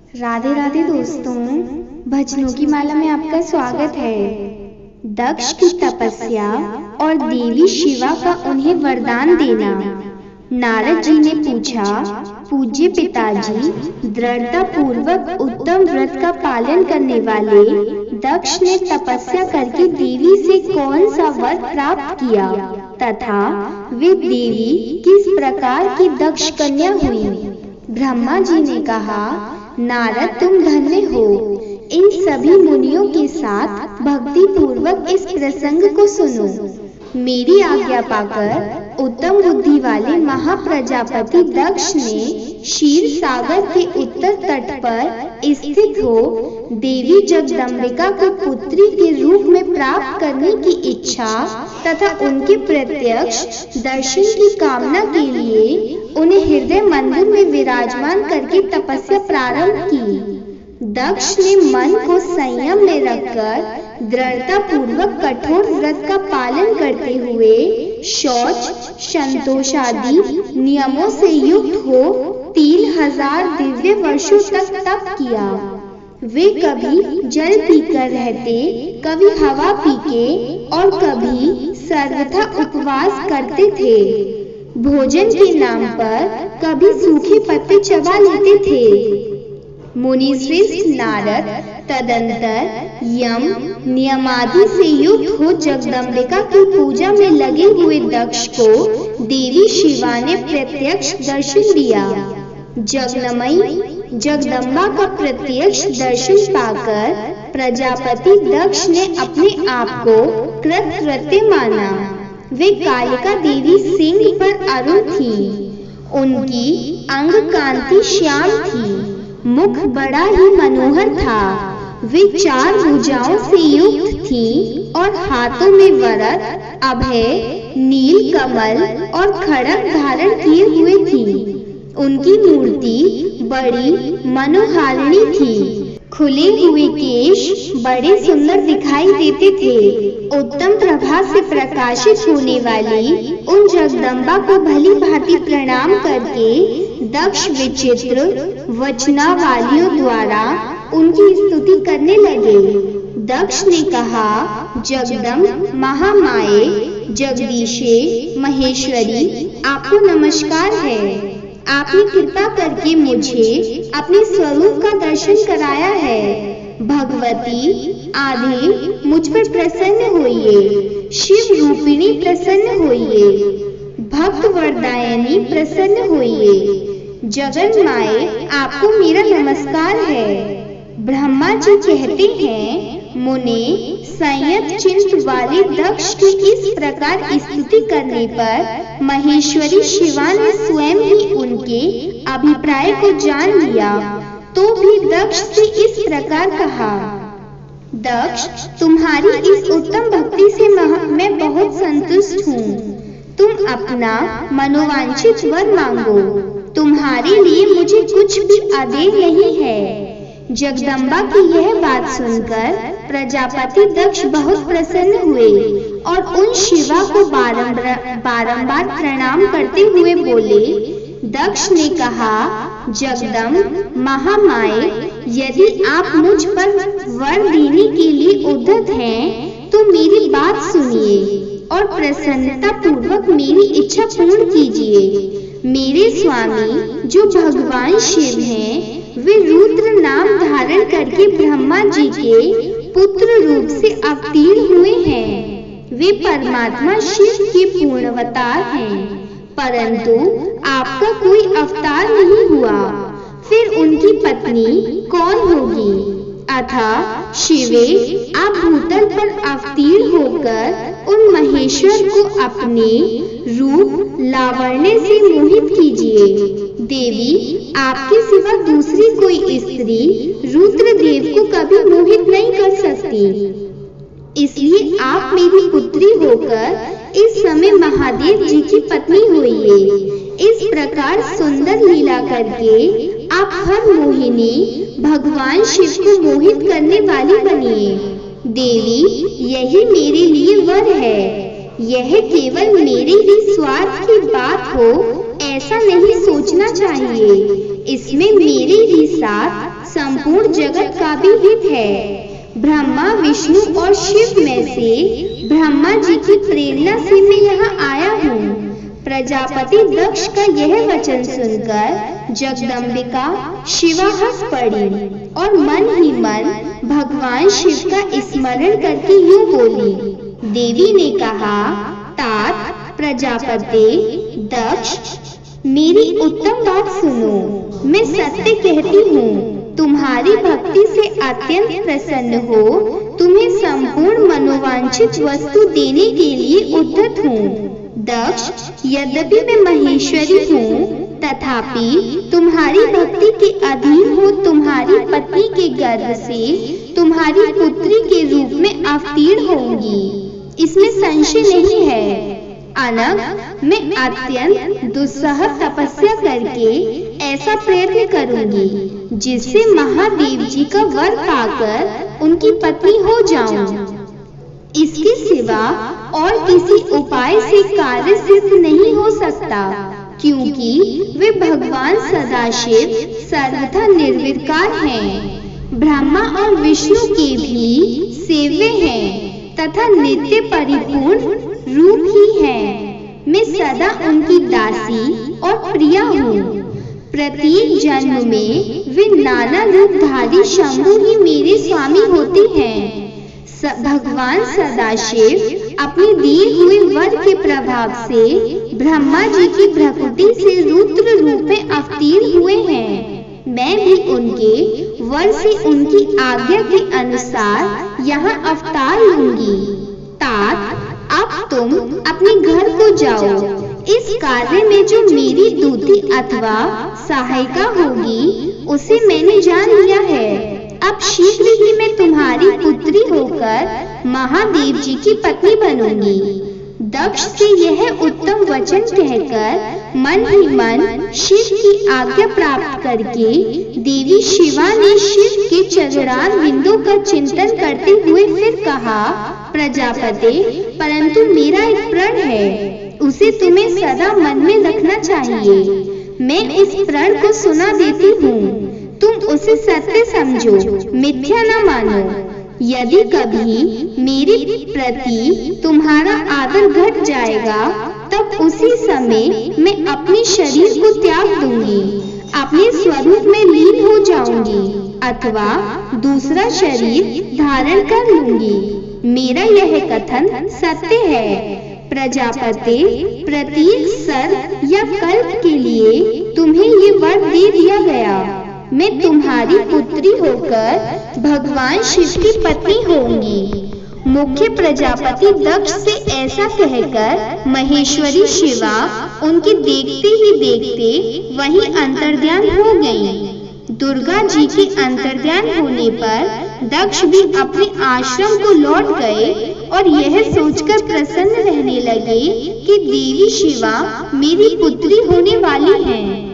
राधे राधे दोस्तों, भजनों की माला में आपका स्वागत है। दक्ष की तपस्या और देवी शिवा का उन्हें वरदान देना। नारद जी ने पूछा, पूज्य पिताजी, दृढ़ता पूर्वक उत्तम व्रत का पालन करने वाले दक्ष ने तपस्या करके देवी से कौन सा वर प्राप्त किया तथा वे देवी किस प्रकार की दक्ष कन्या हुई? ब्रह्मा जी ने कहा, नारद तुम धन्य हो। इन सभी मुनियों के साथ भक्ति पूर्वक इस प्रसंग को सुनो। मेरी आज्ञा पाकर उत्तम बुद्धि वाले महाप्रजापति दक्ष ने क्षीर सागर के उत्तर तट पर स्थित हो देवी जगदम्बिका को पुत्री के रूप में प्राप्त करने की इच्छा तथा उनके प्रत्यक्ष दर्शन की कामना के लिए उन्हें हृदय मंदिर में विराजमान करके तपस्या प्रारंभ की। दक्ष ने मन को संयम में रखकर दृढ़ता पूर्वक कठोर व्रत का पालन करते हुए शौच, संतोषादि नियमों से युक्त हो 3000 दिव्य वर्षों तक तप किया। वे कभी जल पीकर रहते, कभी हवा पीके और कभी सर्वथा उपवास करते थे। भोजन के नाम पर कभी सूखे पत्ते चबा लेते थे। मुनिश्रेष्ठ नारद तदंतर यम नियमादि से युक्त हो जगदम्बिका की पूजा में लगे हुए दक्ष को देवी शिवा ने प्रत्यक्ष दर्शन दिया। जगन्मयी जगदम्बा का प्रत्यक्ष दर्शन पाकर प्रजापति दक्ष ने अपने आप को कृतकृत्य माना। वे कालिका देवी सिंह पर अरुण थी। उनकी अंग कांति श्याम थी, मुख बड़ा ही मनोहर था। वे 4 भुजाओं से युक्त थी और हाथों में वरद, अभय, नील कमल और खड्ग धारण किए हुए थी। उनकी मूर्ति बड़ी मनोहारिणी थी। खुले हुए केश बड़े सुंदर दिखाई देते थे। उत्तम प्रभा से प्रकाशित होने वाली उन जगदम्बा को भली भांति प्रणाम करके दक्ष विचित्र वचनावलियों द्वारा उनकी स्तुति करने लगे। दक्ष ने कहा, जगदम्ब महामाये, जगदीशे, महेश्वरी, आपको नमस्कार है। आपने कृपा करके मुझे अपने स्वरूप का दर्शन कराया है। भगवती आदि मुझ पर प्रसन्न होइए। शिव रूपिणी प्रसन्न होइए। भक्त वरदायिनी प्रसन्न होइए। जगन माए, आपको मेरा नमस्कार है। ब्रह्मा जी कहते हैं, मुने संयत चित्त वाले दक्ष की इस प्रकार स्तुति करने पर महेश्वरी शिवा ने स्वयं ही उनके अभिप्राय को जान लिया। तो भी दक्ष से इस प्रकार कहा, दक्ष, तुम्हारी इस उत्तम भक्ति से मैं बहुत संतुष्ट हूँ। तुम अपना मनोवांछित वर मांगो। तुम्हारे लिए मुझे कुछ भी आदेश नहीं है। जगदम्बा की यह बात सुनकर प्रजापति दक्ष बहुत प्रसन्न हुए और उन शिवा को बारंबार प्रणाम करते हुए बोले। दक्ष ने कहा, जगदम्ब महामाये, यदि आप मुझ पर वर देने के लिए उद्यत हैं तो मेरी बात सुनिए और प्रसन्नता पूर्वक मेरी इच्छा पूर्ण कीजिए। मेरे स्वामी जो भगवान शिव हैं, वे रुद्र नाम धारण करके ब्रह्मा जी के पुत्र रूप से अवतीर्ण हुए हैं। वे परमात्मा शिव के पूर्णावतार हैं, परंतु आपका कोई अवतार नहीं हुआ। फिर उनकी पत्नी कौन होगी? अतः शिवे, आप भूतल पर अवतीर्ण होकर उन महेश्वर को अपने रूप लावण्य से मोहित कीजिए। देवी, आपके सिवा दूसरी कोई स्त्री रुद्रदेव को कभी मोहित नहीं कर सकती। इसलिए आप मेरी पुत्री होकर इस समय महादेव जी की पत्नी होइए। इस प्रकार सुंदर लीला करके आप हर मोहिनी भगवान शिव को मोहित करने वाली बनिए। देवी, यही मेरे लिए वर है। यह केवल मेरे ही स्वार्थ की बात हो ऐसा नहीं सोचना चाहिए। इसमें मेरे ही साथ संपूर्ण जगत का भी हित है। ब्रह्मा, विष्णु और शिव में से ब्रह्मा जी की प्रेरणा से मैं यहाँ आया हूँ। प्रजापति दक्ष का यह वचन सुनकर जगदम्बिका शिवा हंस पड़ी और मन ही मन भगवान शिव का स्मरण करके यूं बोली। देवी ने कहा, तात प्रजापति दक्ष, मेरी उत्तम बात सुनो। मैं सत्य कहती हूँ, तुम्हारी भक्ति से अत्यंत प्रसन्न हो तुम्हें संपूर्ण मनोवांछित वस्तु देने के लिए उद्यत हूँ। दक्ष, यद्यपि मैं महेश्वरी हूँ, तथापि तुम्हारी भक्ति के अधीन हो तुम्हारी पत्नी के गर्भ से तुम्हारी पुत्री के रूप में अवतीर्ण होंगी, इसमें संशय नहीं है। अनग, मैं अत्यंत दुस्सह तपस्या करके ऐसा प्रयत्न करूंगी जिससे महादेव जी का वर पाकर उनकी पत्नी हो जाऊं। इसके सिवा और किसी उपाय से कार्य सिद्ध नहीं हो सकता, क्योंकि वे भगवान सदाशिव सर्वथा निर्विकार हैं, ब्रह्मा और विष्णु के भी सेव्य हैं तथा नित्य परिपूर्ण रूप ही है। मैं सदा उनकी दासी और प्रिया हूँ। प्रत्येक जन्म में वे नाना रूपधारी शंभु ही मेरे स्वामी होते हैं। भगवान सदाशिव अपने दिए हुए वर के प्रभाव से ब्रह्मा जी की भ्रकुटी से रुद्र रूप में अवतीर्ण हुए हैं। मैं भी उनके वर से उनकी आज्ञा के अनुसार यहाँ अवतार लूंगी। तात, अब तुम अपने घर को जाओ। इस कार्य में जो मेरी दूती अथवा सहायिका होगी उसे मैंने जान लिया है। अब शीघ्र ही मैं तुम्हारी पुत्री होकर महादेव जी की पत्नी बनूंगी। दक्ष से यह उत्तम वचन कहकर मन ही मन शिव की आज्ञा प्राप्त करके देवी शिवा ने शिव के चरणार बिंदु का चिंतन करते हुए फिर कहा, प्रजापति, परंतु मेरा एक प्रण है, उसे तुम्हें सदा मन में रखना चाहिए। मैं इस प्रण को सुना देती हूँ, तुम उसे सत्य समझो, मिथ्या न मानो। यदि कभी मेरे प्रति तुम्हारा आदर घट जाएगा, तब उसी समय मैं अपने शरीर को त्याग दूंगी, अपने स्वरूप में लीन हो जाऊंगी अथवा दूसरा शरीर धारण कर लूंगी। मेरा यह कथन सत्य है। प्रजापति, प्रत्येक सर्प या कल्प के लिए तुम्हें ये वर दे दिया गया। मैं तुम्हारी पुत्री होकर भगवान शिव की पत्नी होंगी। मुख्य प्रजापति दक्ष से ऐसा कहकर महेश्वरी शिवा उनके देखते ही देखते वहीं अंतर्ध्यान हो गईं। दुर्गा जी के अंतर्ध्यान होने पर दक्ष भी अपने आश्रम को लौट गए और यह सोचकर प्रसन्न रहने लगे कि देवी शिवा मेरी पुत्री होने वाली हैं।